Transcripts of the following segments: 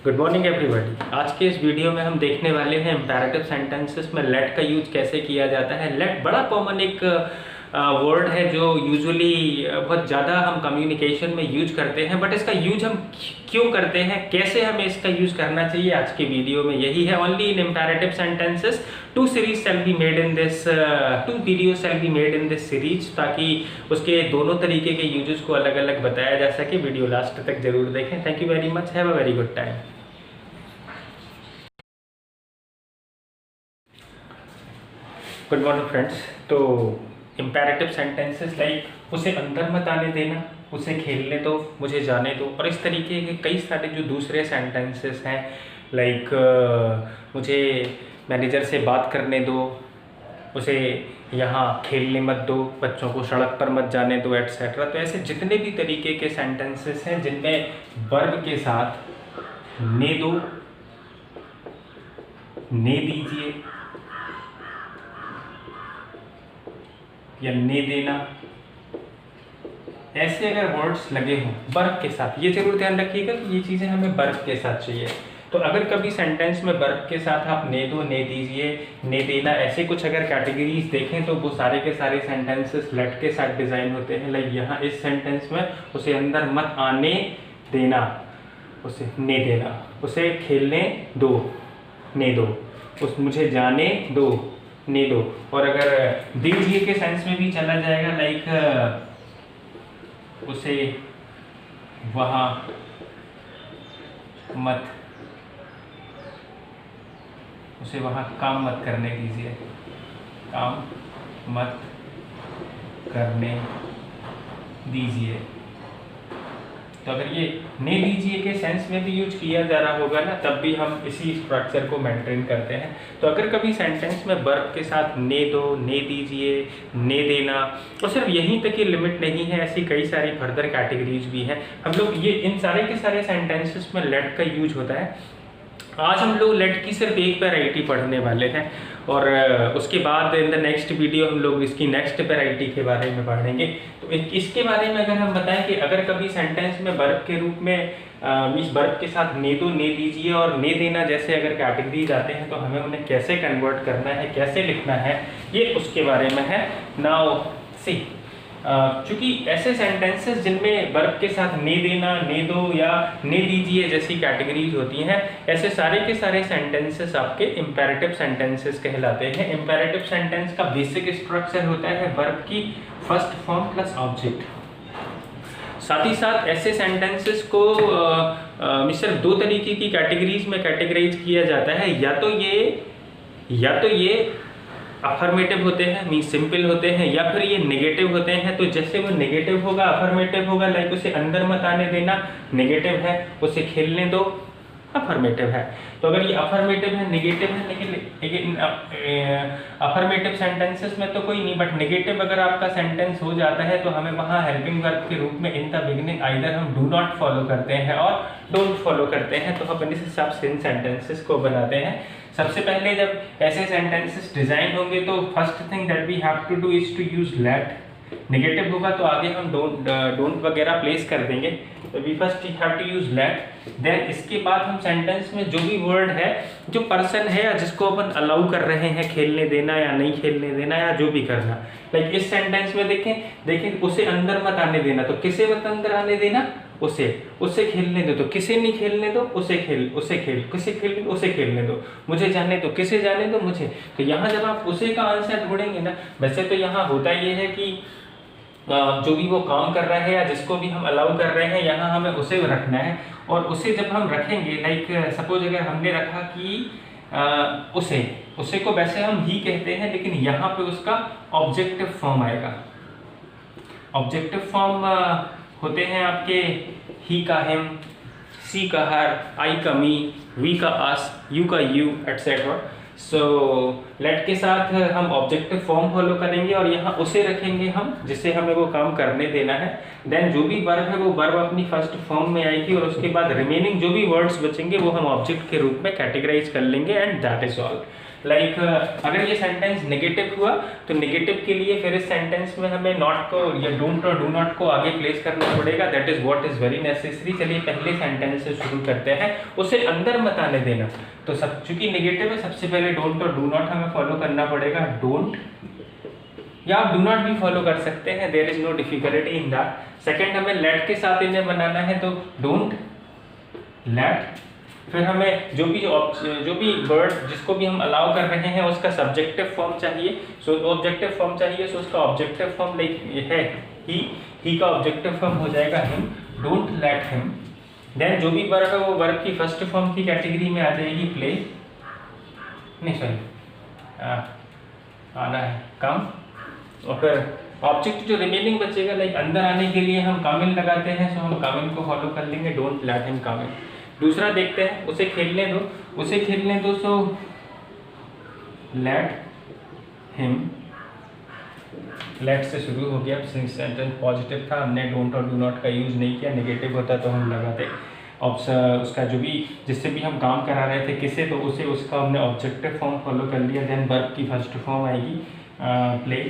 Good morning everybody. आज के इस वीडियो में हम देखने वाले हैं इम्पेरेटिव सेंटेंसेस में लेट का यूज कैसे किया जाता है। लेट बड़ा कॉमन एक वर्ड है जो यूजुअली बहुत ज़्यादा हम कम्युनिकेशन में यूज करते हैं, बट इसका यूज हम क्यों करते हैं, कैसे हमें इसका यूज करना चाहिए, आज की वीडियो में यही है। Only in imperative sentences two series shall be made in this two video shall be made in this series, ताकि उसके दोनों तरीके के यूजेस को अलग अलग बताया जा सके। वीडियो लास्ट तक जरूर देखें। Thank you very much. Have a very good time. Good morning friends. तो इम्पेरेटिव सेंटेंसेस लाइक उसे अंदर मत आने देना, उसे खेलने दो, मुझे जाने दो, और इस तरीके के कई सारे जो दूसरे सेंटेंसेस हैं लाइक मुझे मैनेजर से बात करने दो, उसे यहाँ खेलने मत दो, बच्चों को सड़क पर मत जाने दो, एट्सेट्रा। तो ऐसे जितने भी तरीके के सेंटेंसेस हैं जिनमें वर्ब के साथ ने दो, ने दीजिए या ने देना, ऐसे अगर वर्ड्स लगे हों वर्ब के साथ, ये जरूर ध्यान रखिएगा कि ये चीज़ें हमें वर्ब के साथ चाहिए। तो अगर कभी सेंटेंस में वर्ब के साथ आप ने दो, ने दीजिए, ने देना, ऐसे कुछ अगर कैटेगरीज देखें तो वो सारे के सारे सेंटेंसेस लेट के साथ डिज़ाइन होते हैं। लाइक यहाँ इस सेंटेंस में उसे अंदर मत आने देना, उसे ने देना, उसे खेलने दो, ने दो, उस मुझे जाने दो, ने दो। और अगर दीजिए के सेंस में भी चला जाएगा लाइक उसे वहाँ मत, उसे वहाँ काम मत करने दीजिए, काम मत करने दीजिए। तो अगर ये ने दीजिए के सेंस में भी यूज किया जा रहा होगा ना, तब भी हम इसी स्ट्रक्चर को मेंटेन करते हैं। तो अगर कभी सेंटेंस में वर्ब के साथ ने दो, ने दीजिए, ने देना, और सिर्फ यहीं तक ही लिमिट नहीं है, ऐसी कई सारी फर्दर कैटेगरीज भी हैं। हम लोग ये इन सारे के सारे सेंटेंसेस में लेट का यूज होता है। आज हम लोग लेट की सिर्फ एक वैरायटी पढ़ने वाले हैं, और उसके बाद इन द नेक्स्ट वीडियो हम लोग इसकी नेक्स्ट वैरायटी के बारे में पढ़ेंगे। तो इसके बारे में अगर हम बताएं कि अगर कभी सेंटेंस में वर्ब के रूप में इस वर्ब के साथ ने दो, ने दीजिए और ने देना जैसे अगर कैटेगरीज आते हैं, तो हमें उन्हें कैसे कन्वर्ट करना है, कैसे लिखना है, ये उसके बारे में है। नाउ सी, चूँकि ऐसे सेंटेंसेस जिनमें वर्ब के साथ ने देना, ने दो या ने दीजिए जैसी कैटेगरीज होती हैं, ऐसे सारे के सारे सेंटेंसेस आपके इम्पेरेटिव सेंटेंसेस कहलाते हैं। इम्पेरेटिव सेंटेंस का बेसिक स्ट्रक्चर होता है वर्ब की फर्स्ट फॉर्म प्लस ऑब्जेक्ट। साथ ही साथ ऐसे सेंटेंसेस को सिर्फ दो तरीके की कैटेगरीज में कैटेगराइज किया जाता है। या तो ये अफर्मेटिव होते हैं, मीन सिंपल होते हैं, या फिर ये नेगेटिव होते हैं। तो जैसे वो नेगेटिव होगा, अफर्मेटिव होगा, लाइक उसे अंदर मत आने देना नेगेटिव है, उसे खेलने दो अफर्मेटिव है। तो अगर ये अफर्मेटिव है, नेगेटिव है, लेकिन अफर्मेटिव सेंटेंसेस में तो कोई नहीं, बट नेगेटिव अगर आपका सेंटेंस हो जाता है तो हमें वहाँ हेल्पिंग वर्ब के रूप में इन द बिगिनिंग आइदर हम डू नॉट फॉलो करते हैं और डोंट फॉलो करते हैं। तो अपन इस हिसाब से इन सेंटेंसेस को बनाते हैं। सबसे पहले जब ऐसे सेंटेंसेस डिजाइन होंगे तो first thing that we have to do is to use let. Negative होगा तो आगे हम डोंट वगैरह प्लेस कर देंगे। तो we first have to use let. Then इसके बाद हम सेंटेंस में जो भी वर्ड है, जो पर्सन है या जिसको अपन अलाउ कर रहे हैं खेलने देना या नहीं खेलने देना या जो भी करना, लाइक इस सेंटेंस में देखें उसे अंदर मत आने देना, तो किसे मत अंदर आने देना, उसे खेलने दो, तो किसे नहीं खेलने दो, उसे खेलने दो, मुझे जाने दो, किसे जाने दो, मुझे। तो यहाँ जब आप उसे का आंसर ढूंढेंगे ना, वैसे तो यहाँ होता ये है कि जो भी वो काम कर रहा है या जिसको भी हम अलाउ कर रहे हैं, यहाँ हमें उसे रखना है। और उसे जब हम रखेंगे, लाइक सपोज अगर हमने रखा कि उसे को वैसे हम ही कहते हैं, लेकिन यहाँ पे उसका ऑब्जेक्टिव फॉर्म आएगा। ऑब्जेक्टिव फॉर्म होते हैं आपके ही का हिम, सी का हर, आई का मी, वी का अस, यू का यू, एटसेट्रा। सो लेट के साथ हम ऑब्जेक्टिव फॉर्म फॉलो करेंगे और यहाँ उसे रखेंगे हम जिससे हमें वो काम करने देना है। देन जो भी वर्ब है वो वर्ब अपनी फर्स्ट फॉर्म में आएगी और उसके बाद रिमेनिंग जो भी वर्ड्स बचेंगे वो हम ऑब्जेक्ट के रूप में कैटेगराइज कर लेंगे, and that is all. Like अगर ये सेंटेंस नेगेटिव हुआ तो नेगेटिव के लिए फिर इस सेंटेंस में हमें नॉट को या डोंट और डू नॉट को आगे प्लेस करना पड़ेगा, that is what is very necessary. चलिए पहले सेंटेंस से शुरू करते हैं, उसे अंदर मत आने देना। तो सब चूंकि नेगेटिव है, सबसे पहले डोंट और डू नॉट हमें फॉलो करना पड़ेगा। डोंट, या आप डू नॉट भी फॉलो कर सकते हैं, there is no difficulty in that. Second, हमें लेट के साथ इन्हें बनाना है, तो डोंट लेट। फिर हमें जो भी वर्ड जिसको भी हम अलाउ कर रहे हैं उसका सब्जेक्टिव फॉर्म चाहिए, सो ऑब्जेक्टिव फॉर्म चाहिए, सो उसका ऑब्जेक्टिव फॉर्म लाइक है ही का ऑब्जेक्टिव फॉर्म हो जाएगा him, don't let him. Then जो भी वर्ब है वो वर्ब की फर्स्ट फॉर्म की कैटेगरी में आ जाएगी, प्ले, नहीं सॉरी आना है कम। और फिर ऑब्जेक्ट जो रिमेनिंग बचेगा, लाइक अंदर आने के लिए हम कामिल लगाते हैं, सो हम कामिल को फॉलो कर लेंगे, डोंट लेट हिम कामिल। दूसरा देखते हैं, उसे खेलने दो, सो लेट हिम, लेट से शुरू हो गया, सेंटेंस पॉजिटिव था, हमने डोंट और डू नॉट का यूज़ नहीं किया, नेगेटिव होता तो हम लगाते उसका जो भी जिससे भी हम काम करा रहे थे किसे, तो उसका हमने ऑब्जेक्टिव फॉर्म फॉलो कर लिया। देन वर्ब की फर्स्ट फॉर्म आएगी प्ले।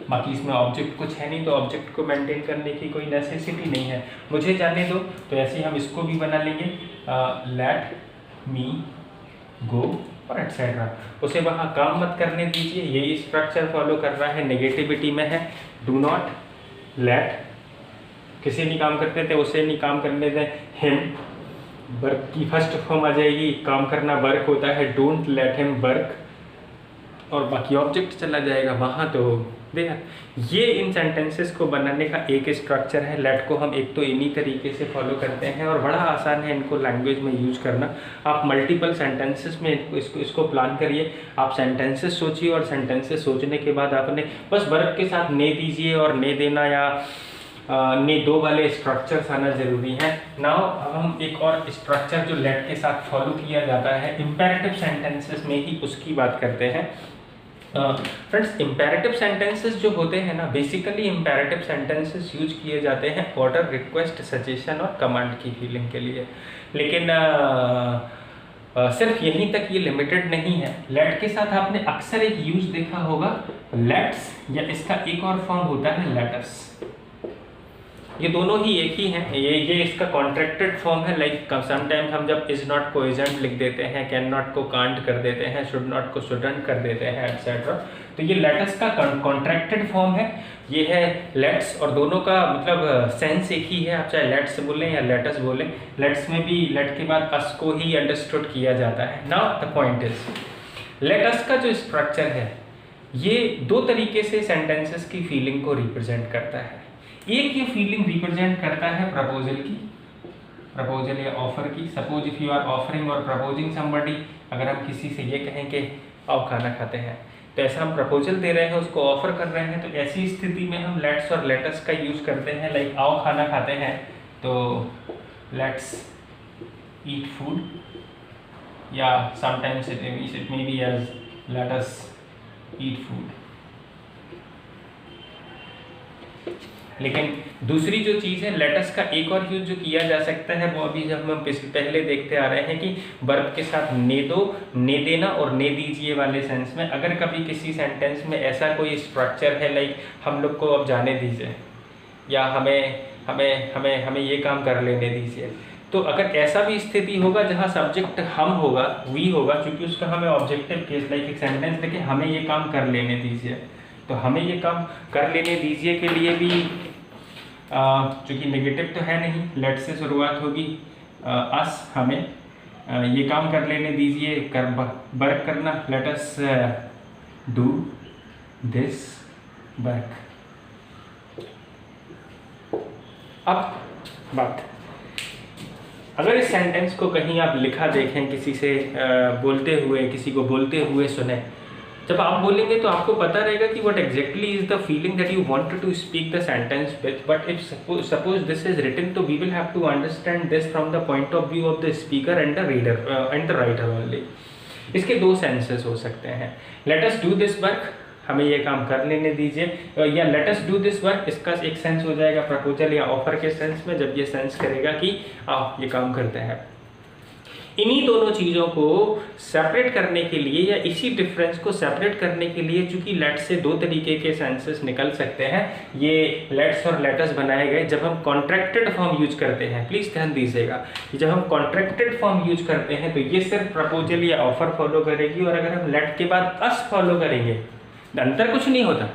बाकी इसमें ऑब्जेक्ट कुछ है नहीं, तो ऑब्जेक्ट को मेंटेन करने की कोई नेसेसिटी नहीं है, मुझे जाने दो। तो ऐसे ही हम इसको भी बना लेंगे, लेट मी गो और एटसेट्रा। उसे वहाँ काम मत करने दीजिए, यही स्ट्रक्चर फॉलो कर रहा है, नेगेटिविटी में है। डू नॉट लेट, किसी नहीं काम करते थे उसे नहीं काम करने दें। हिम, वर्क की फर्स्ट फॉर्म आ जाएगी, काम करना वर्क होता है, डोंट लेट हिम वर्क, और बाकी ऑब्जेक्ट चला जाएगा वहाँ। तो देखा, ये इन सेंटेंसेस को बनाने का एक स्ट्रक्चर है। लेट को हम एक तो इन्हीं तरीके से फॉलो करते हैं और बड़ा आसान है इनको लैंग्वेज में यूज करना। आप मल्टीपल सेंटेंसेस में इसको प्लान करिए, आप सेंटेंसेस सोचिए और सेंटेंसेस सोचने के बाद आपने बस वर्ब के साथ ने दीजिए और ने देना या ने दो वाले स्ट्रक्चर्स आना जरूरी है। नाउ हम एक और स्ट्रक्चर जो लेट के साथ फॉलो किया जाता है इंपेरेटिव सेंटेंसेस में ही, उसकी बात करते हैं। फ्रेंड्स, इंपेरेटिव सेंटेंसेस जो होते हैं ना, बेसिकली इंपेरेटिव सेंटेंसेस यूज किए जाते हैं ऑर्डर, रिक्वेस्ट, सजेशन और कमांड की फीलिंग के लिए, लेकिन सिर्फ यहीं तक ये लिमिटेड नहीं है। लेट के साथ आपने अक्सर एक यूज देखा होगा, लेट्स, या इसका एक और फॉर्म होता है लेटस। ये दोनों ही एक ही हैं, ये इसका कॉन्ट्रैक्टेड फॉर्म है। लाइक समटाइम्स हम जब इज नॉट को इजंट लिख देते हैं, कैन नॉट को कांट कर देते हैं, शुड नॉट को शुडंट कर देते हैं, एटसेट्रा। तो ये लेटस का कॉन्ट्रैक्टेड फॉर्म है, ये है लेट्स, और दोनों का मतलब सेंस एक ही है। आप चाहे लेट्स बोलें या लेटस बोलें, लेट्स में भी लेट के बाद अस को ही अंडरस्टूड किया जाता है। Now the point is, let's का जो स्ट्रक्चर है ये दो तरीके से सेंटेंसेस की फीलिंग को रिप्रेजेंट करता है। एक ये फीलिंग रिप्रेजेंट करता है प्रपोजल की, प्रपोजल या ऑफर की। Suppose if you are offering और प्रपोजिंग समबडी, अगर हम किसी से ये कहें कि आओ खाना खाते हैं, तो ऐसा हम प्रपोजल दे रहे हैं, उसको ऑफर कर रहे हैं, तो ऐसी स्थिति में हम लेट्स और लेटस का यूज करते हैं। लाइक आओ खाना खाते हैं, तो लेट्स ईट फूड, या sometimes it may be as let us eat food. लेकिन दूसरी जो चीज़ है, लेटस का एक और यूज जो किया जा सकता है, वो अभी जब हम पहले देखते आ रहे हैं कि वर्ब के साथ ने दो, ने देना और ने दीजिए वाले सेंस में। अगर कभी किसी सेंटेंस में ऐसा कोई स्ट्रक्चर है, लाइक हम लोग को अब जाने दीजिए, या हमें ये काम कर लेने दीजिए, तो अगर ऐसा भी स्थिति होगा जहाँ सब्जेक्ट हम होगा, वी होगा, क्योंकि उसका हमें ऑब्जेक्टिव केस, लाइक एक सेंटेंस लेके हमें ये काम कर लेने दीजिए, तो हमें ये काम कर लेने दीजिए के लिए भी चूँकि नेगेटिव तो है नहीं, लेट से शुरुआत होगी, अस, हमें ये काम कर लेने दीजिए, वर्क करना, let us do this work. अब बात, अगर इस सेंटेंस को कहीं आप लिखा देखें, किसी से बोलते हुए, किसी को बोलते हुए सुने, जब आप बोलेंगे तो आपको पता रहेगा कि what exactly is the feeling that you wanted to speak the sentence with. But if suppose this is written, so we will have to understand this from the point of view of the speaker and the reader and the writer only. इसके दो senses हो सकते हैं। Let us do this work, हमें ये काम कर लेने दीजिए, या let us do this work, इसका एक सेंस हो जाएगा प्रपोजल या ऑफर के सेंस में, जब ये सेंस करेगा कि आओ ये काम करते हैं। इन्हीं दोनों चीज़ों को सेपरेट करने के लिए या इसी डिफरेंस को सेपरेट करने के लिए, चूंकि लेट से दो तरीके के सेंसेस निकल सकते हैं, ये लेट्स और लेटस बनाए गए जब हम कॉन्ट्रैक्टेड फॉर्म यूज करते हैं। प्लीज ध्यान दीजिएगा, जब हम कॉन्ट्रैक्टेड फॉर्म यूज करते हैं तो ये सिर्फ प्रपोजल या ऑफर फॉलो करेगी, और अगर हम लेट के बाद अस फॉलो करेंगे, अंतर कुछ नहीं होता,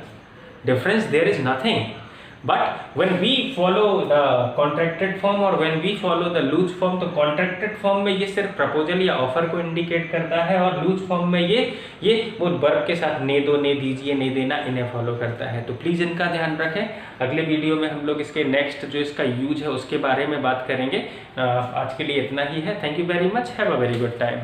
difference there is nothing. But when we follow the contracted form और when we follow the loose form, तो contracted form में ये सिर्फ प्रपोजल या ऑफर को इंडिकेट करता है, और लूज फॉर्म में ये वो वर्ब के साथ ने दो, ने दीजिए, ने देना, इन्हें फॉलो करता है। तो प्लीज़ इनका ध्यान रखें। अगले वीडियो में हम लोग इसके नेक्स्ट जो इसका यूज है उसके बारे में बात करेंगे। आज के लिए इतना ही है। Thank you very much, have a very good time.